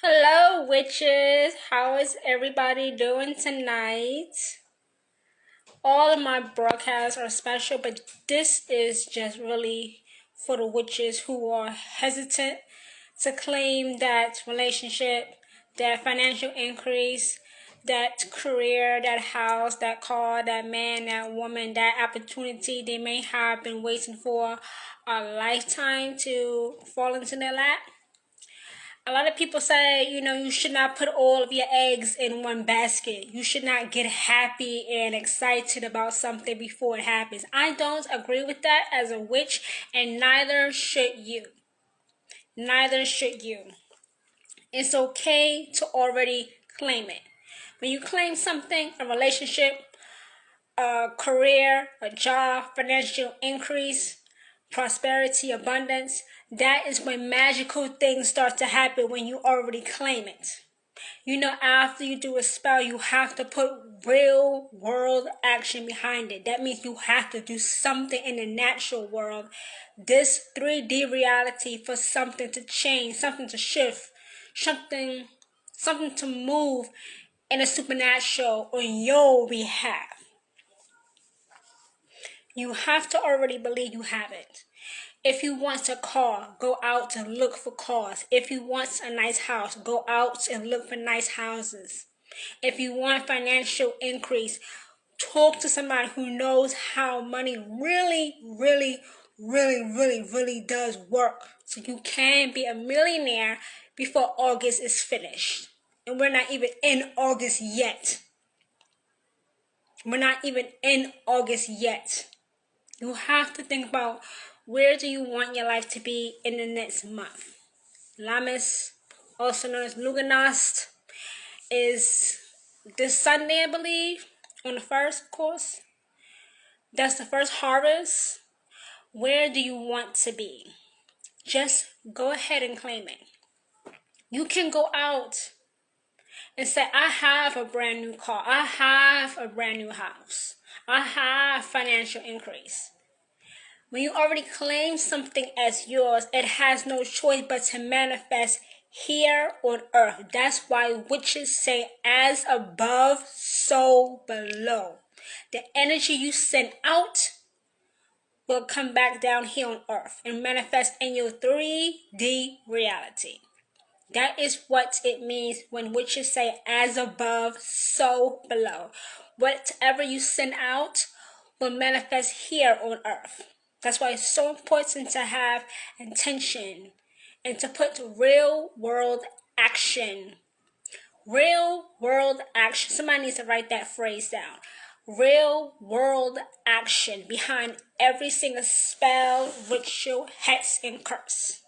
Hello, witches. How is everybody doing tonight? All of my broadcasts are special, but this is just really for the witches who are hesitant to claim that relationship, that financial increase, that career, that house, that car, that man, that woman, that opportunity they may have been waiting for a lifetime to fall into their lap. A lot of people say, you should not put all of your eggs in one basket. You should not get happy and excited about something before it happens. I don't agree with that as a witch, and neither should you. Neither should you. It's okay to already claim it. When you claim something, a relationship, a career, a job, financial increase, prosperity, abundance, that is when magical things start to happen when you already claim it. After you do a spell, you have to put real world action behind it. That means you have to do something in the natural world, this 3D reality, for something to change, something to shift, something to move in a supernatural on your behalf. You have to already believe you have it. If you want a car, go out and look for cars. If you want a nice house, go out and look for nice houses. If you want financial increase, talk to somebody who knows how money really, really, really, really, really does work. So you can be a millionaire before August is finished. And we're not even in August yet. We're not even in August yet. You have to think about, where do you want your life to be in the next month? Lammas, also known as Luganost, is this Sunday, I believe, on the first course. That's the first harvest. Where do you want to be? Just go ahead and claim it. You can go out and say, I have a brand new car. I have a brand new house. I have financial increase. When you already claim something as yours, it has no choice but to manifest here on earth. That's why witches say, as above, so below. The energy you send out will come back down here on earth and manifest in your 3D reality. That is what it means when witches say, as above, so below. Whatever you send out will manifest here on earth. That's why it's so important to have intention and to put real world action. Real world action. Somebody needs to write that phrase down. Real world action behind every single spell, ritual, hex, and curse.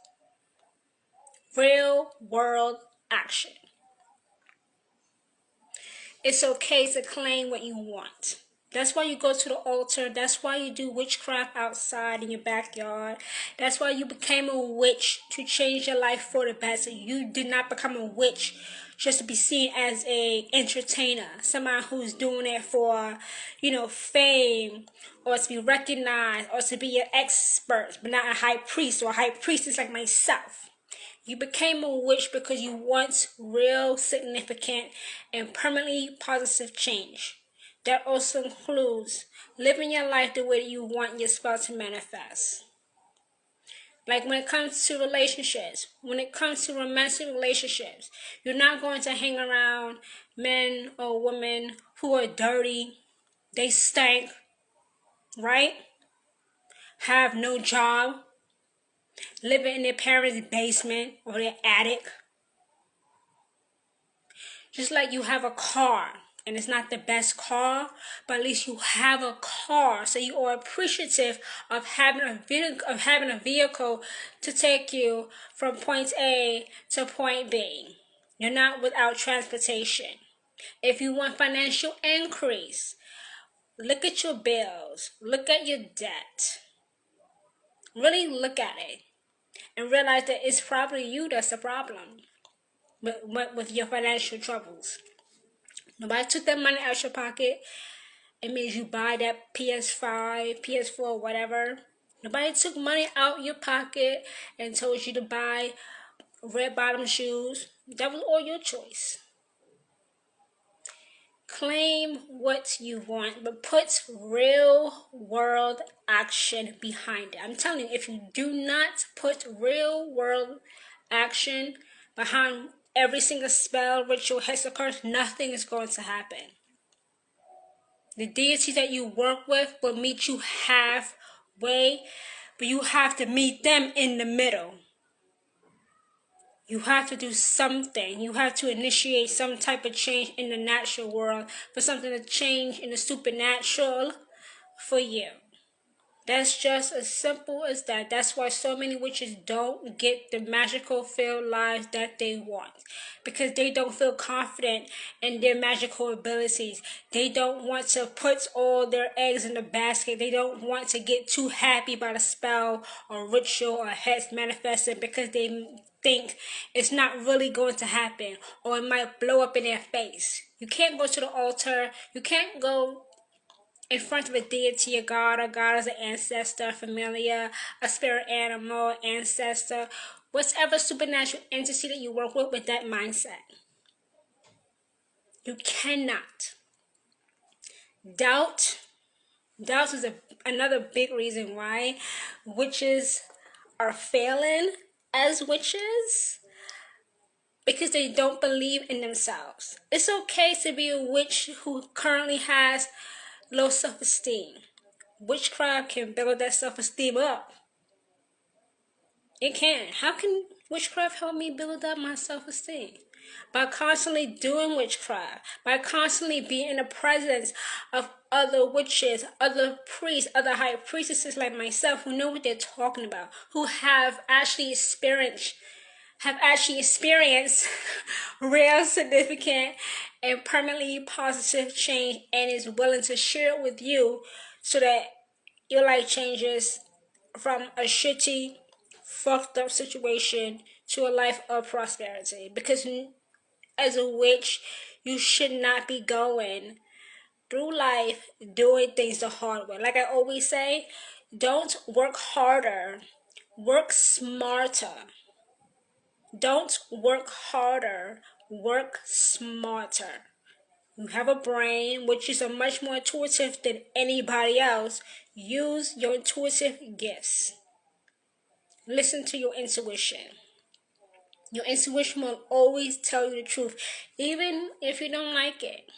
Real world action. It's okay to claim what you want. That's why you go to the altar. That's why you do witchcraft outside in your backyard. That's why you became a witch, to change your life for the better. You did not become a witch just to be seen as a entertainer, somebody who's doing it for, fame, or to be recognized, or to be an expert, but not a high priest or a high priestess like myself. You became a witch because you want real, significant, and permanently positive change. That also includes living your life the way you want your spell to manifest. Like when it comes to relationships, when it comes to romantic relationships, you're not going to hang around men or women who are dirty, they stink, right? Have no job, living in their parents' basement or their attic. Just like you have a car, and it's not the best car, but at least you have a car, so you are appreciative of having a vehicle to take you from point A to point B. You're not without transportation. If you want financial increase, look at your bills, look at your debt. Really look at it and realize that it's probably you that's the problem with your financial troubles. Nobody took that money out your pocket. It means you buy that PS5, PS4, whatever. Nobody took money out your pocket and told you to buy red bottom shoes. That was all your choice. Claim what you want, but put real world action behind it. I'm telling you, if you do not put real world action behind every single spell, ritual, hex, or curse, nothing is going to happen. The deity that you work with will meet you halfway, but you have to meet them in the middle. You have to do something. You have to initiate some type of change in the natural world for something to change in the supernatural for you. That's just as simple as that. That's why so many witches don't get the magical filled lives that they want. Because they don't feel confident in their magical abilities. They don't want to put all their eggs in the basket. They don't want to get too happy about a spell or ritual or hex manifesting because they think it's not really going to happen or it might blow up in their face. You can't go to the altar. You can't go in front of a deity, a god, a goddess, an ancestor, familiar, a spirit animal, ancestor, whatever supernatural entity that you work with that mindset. You cannot. Doubt is another big reason why witches are failing as witches, because they don't believe in themselves. It's okay to be a witch who currently has low self-esteem. Witchcraft can build that self-esteem up. It can. How can witchcraft help me build up my self-esteem? By constantly doing witchcraft, by constantly being in the presence of other witches, other priests, other high priestesses like myself who know what they're talking about, who have actually experienced real significant and permanently positive change, and is willing to share it with you so that your life changes from a shitty, fucked up situation to a life of prosperity. Because as a witch, you should not be going through life doing things the hard way. Like I always say, don't work harder, work smarter. Don't work harder, work smarter. You have a brain which is much more intuitive than anybody else. Use your intuitive gifts. Listen to your intuition. Your intuition will always tell you the truth, even if you don't like it.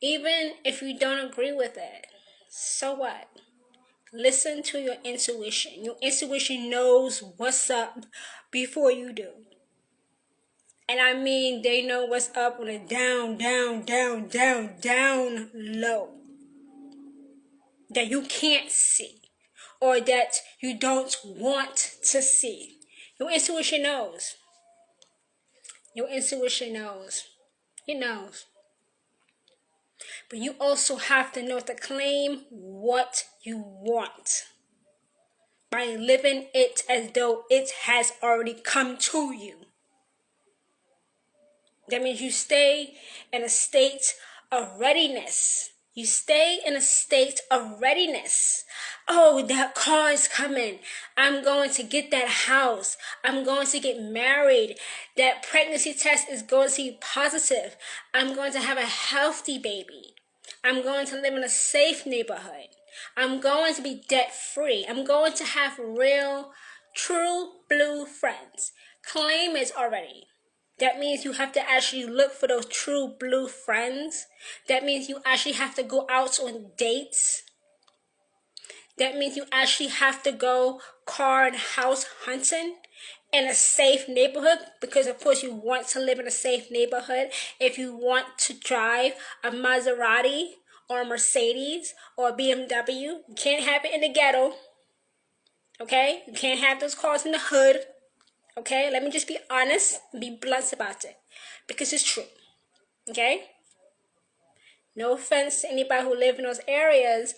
Even if you don't agree with it. So what? Listen to your intuition. Your intuition knows what's up before you do. And I mean, they know what's up on a down low. That you can't see. Or that you don't want to see. Your intuition knows. Your intuition knows. It knows. But you also have to know to claim what you want. By living it as though it has already come to you. That means you stay in a state of readiness. You stay in a state of readiness. Oh, that car is coming. I'm going to get that house. I'm going to get married. That pregnancy test is going to be positive. I'm going to have a healthy baby. I'm going to live in a safe neighborhood. I'm going to be debt free. I'm going to have real, true blue friends. Claim it already. That means you have to actually look for those true blue friends. That means you actually have to go out on dates. That means you actually have to go car and house hunting in a safe neighborhood, because of course you want to live in a safe neighborhood. If you want to drive a Maserati or a Mercedes or a BMW, you can't have it in the ghetto. Okay? You can't have those cars in the hood. Okay? Let me just be honest and be blunt about it, because it's true. Okay? No offense to anybody who live in those areas,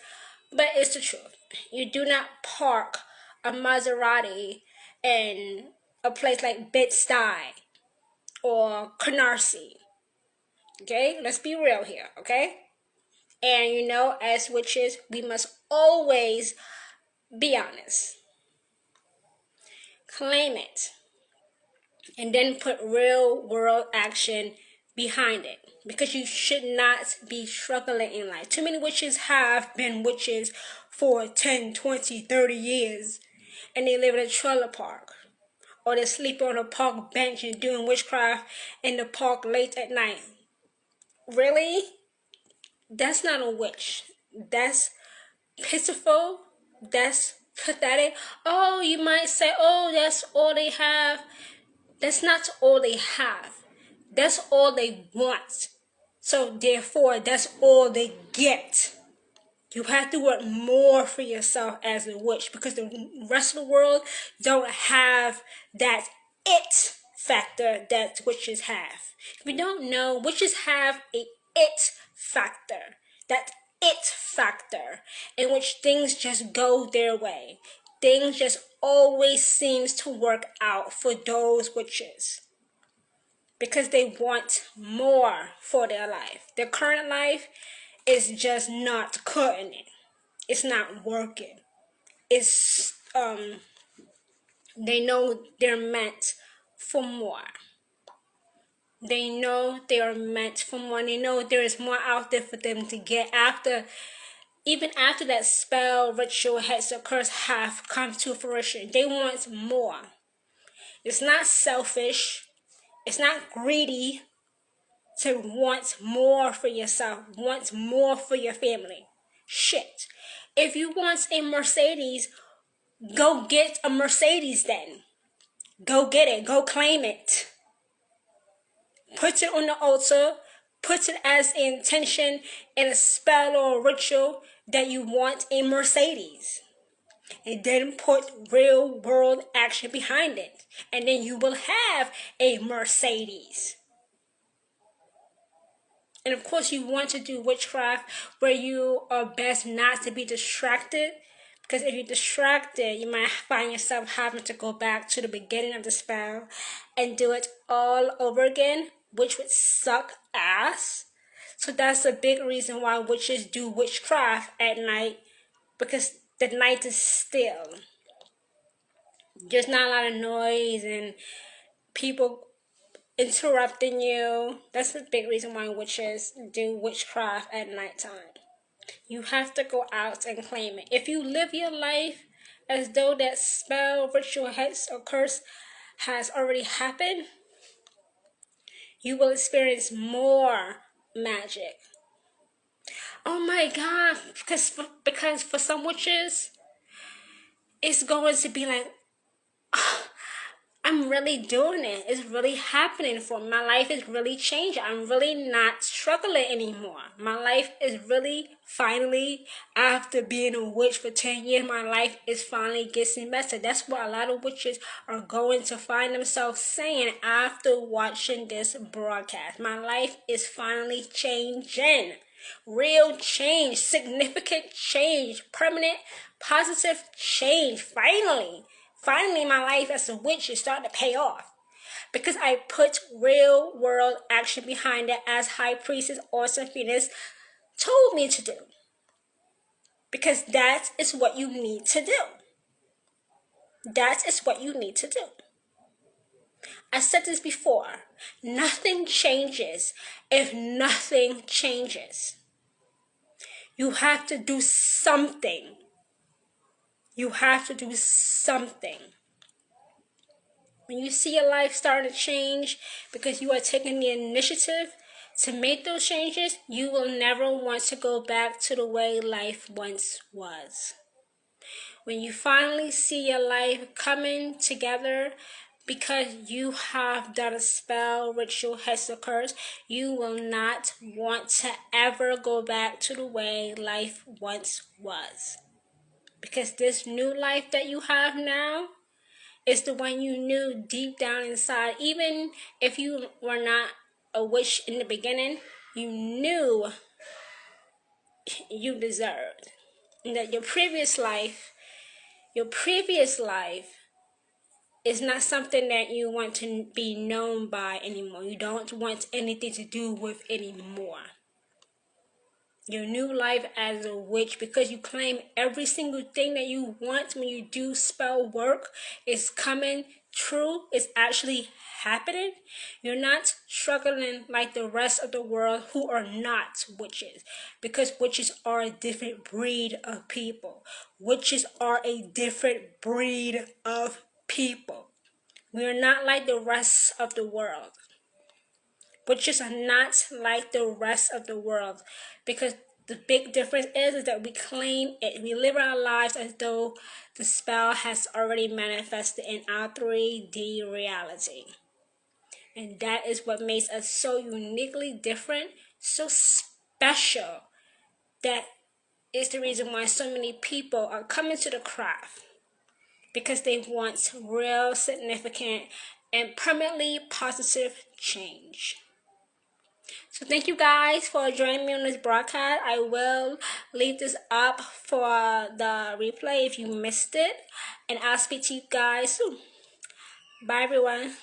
but it's the truth. You do not park a Maserati in a place like Bed-Stuy or Canarsie. Okay? Let's be real here, okay? And you know, as witches, we must always be honest. Claim it. and then put real world action behind it, because you should not be struggling in life. Too many witches have been witches for 10, 20, 30 years, and they live in a trailer park, or they sleep on a park bench and doing witchcraft in the park late at night. Really? That's not a witch. That's pitiful. That's pathetic. Oh, you might say, oh, that's all they have. That's not all they have. That's all they want. So therefore, that's all they get. You have to work more for yourself as a witch, because the rest of the world don't have that it factor that witches have. If you don't know, witches have a it factor. That it factor in which things just go their way. Things just always seems to work out for those witches, because they want more for their life. Their current life is just not cutting it. It's not working. It's they know they're meant for more. They know they are meant for more. They know there is more out there for them to get after. Even after that spell, ritual, hex, or curse have come to fruition, they want more. It's not selfish. It's not greedy to want more for yourself, want more for your family. Shit. If you want a Mercedes, go get a Mercedes then. Go get it. Go claim it. Put it on the altar. Put it as an intention in a spell or a ritual that you want a Mercedes. And then put real world action behind it. And then you will have a Mercedes. And of course, you want to do witchcraft where you are best not to be distracted. Because if you're distracted, you might find yourself having to go back to the beginning of the spell and do it all over again, which would suck ass. So that's a big reason why witches do witchcraft at night, because the night is still. There's not a lot of noise and people interrupting you. That's the big reason why witches do witchcraft at nighttime. You have to go out and claim it. If you live your life as though that spell, ritual, hex, or curse has already happened, you will experience more magic. Oh my God, because for some witches, it's going to be like, I'm really doing it. It's really happening for me. My life is really changing. I'm really not struggling anymore. My life is really finally, after being a witch for 10 years, my life is finally getting better. That's what a lot of witches are going to find themselves saying after watching this broadcast. My life is finally changing. Real change, significant change, permanent, positive change. Finally, my life as a witch is starting to pay off, because I put real world action behind it, as High Priestess Orson Phoenix told me to do. Because that is what you need to do. That is what you need to do. I said this before. Nothing changes if nothing changes. You have to do something. You have to do something. When you see your life starting to change because you are taking the initiative to make those changes, you will never want to go back to the way life once was. When you finally see your life coming together because you have done a spell, ritual, hex, or curse, you will not want to ever go back to the way life once was. Because this new life that you have now is the one you knew deep down inside. Even if you were not a witch in the beginning, you knew you deserved. And that your previous life is not something that you want to be known by anymore. You don't want anything to do with anymore. Your new life as a witch, because you claim every single thing that you want when you do spell work, is coming true is actually happening, you're not struggling like the rest of the world who are not witches, because witches are a different breed of people. Witches are a different breed of people. We are not like the rest of the world. Witches are not like the rest of the world, because the big difference is that we claim it. We live our lives as though the spell has already manifested in our 3D reality. And that is what makes us so uniquely different, so special. That is the reason why so many people are coming to the craft, because they want real, significant, and permanently positive change. So thank you guys for joining me on this broadcast. I will leave this up for the replay if you missed it. And I'll speak to you guys soon. Bye everyone.